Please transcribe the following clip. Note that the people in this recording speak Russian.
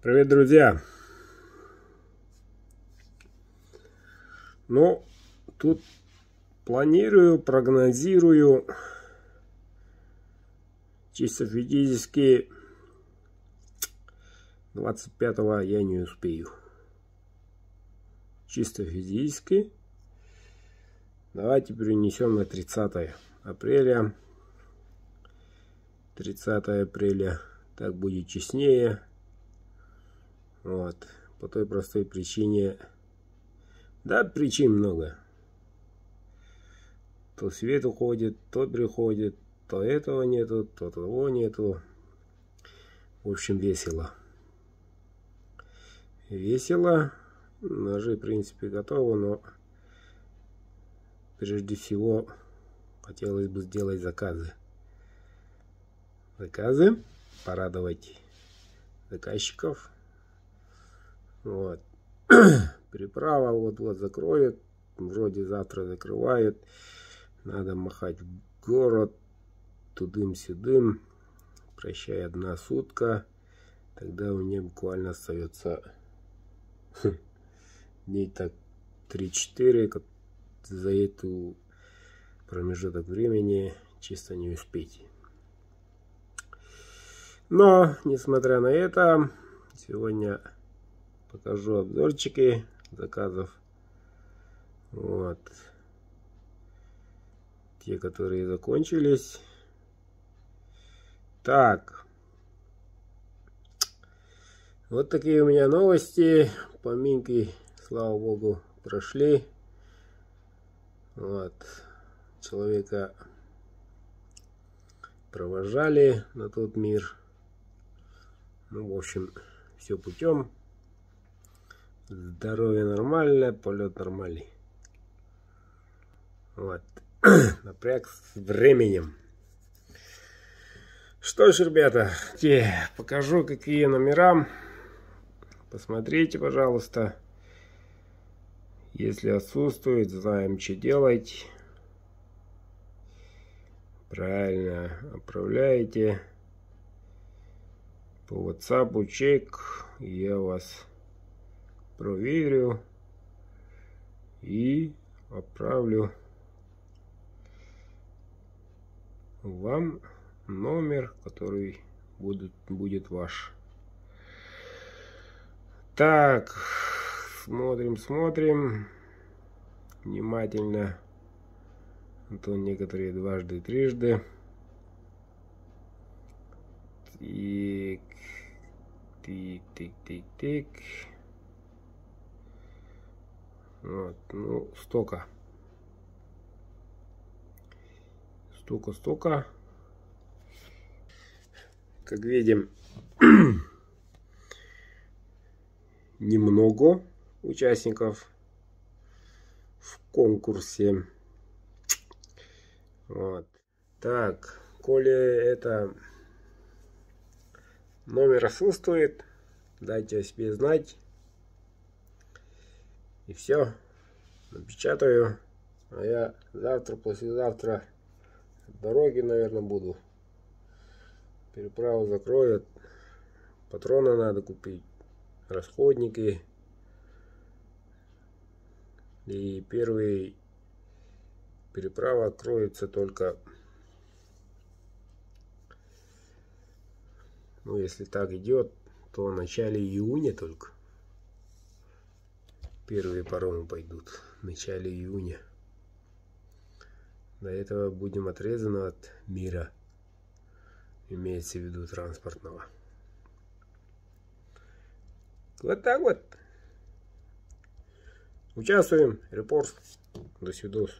Привет, друзья! Ну, тут планирую, прогнозирую, чисто физически 25-го я не успею. Чисто физически. Давайте перенесем на 30 апреля. 30 апреля. Так будет честнее. Вот. По той простой причине. Да, причин много. То свет уходит, то приходит, то этого нету, то того нету. В общем, весело. Весело. Ножи, в принципе, готовы, но прежде всего хотелось бы сделать заказы. Порадовать заказчиков. Вот. Переправа вот-вот закроют. Вроде завтра закрывают. Надо махать в город. Тудым-сюдым. Прощай, 1 сутка. Тогда у меня буквально остается дней так 3-4. За эту промежуток времени чисто не успеть. Но, несмотря на это, сегодня покажу обзорчики заказов. Вот. Те, которые закончились. Так. Вот такие у меня новости. Поминки, слава богу, прошли. Вот. Человека провожали на тот мир. Ну, в общем, все путем. Здоровье нормальное, полет нормальный. Вот. Напряг с временем. Что ж, ребята, покажу, какие номера. Посмотрите, пожалуйста. Если отсутствует, знаем, что делать. Правильно отправляете по WhatsApp чек. Я вас проверю и отправлю вам номер, который будет ваш. Так, смотрим внимательно. А то некоторые дважды, трижды. Тик. Вот, ну, столько. Как видим, немного участников в конкурсе. Вот. Так, коли это номер отсутствует, дайте о себе знать. И все. Напечатаю. А я завтра, послезавтра в дороге, наверное, буду. Переправу закроют. Патроны надо купить. Расходники. И первый переправа откроется только, ну, если так идет, то в начале июня только. Первые паромы пойдут в начале июня. До этого будем отрезаны от мира. Имеется в виду транспортного. Вот так вот. Участвуем. Репорт. До свидос.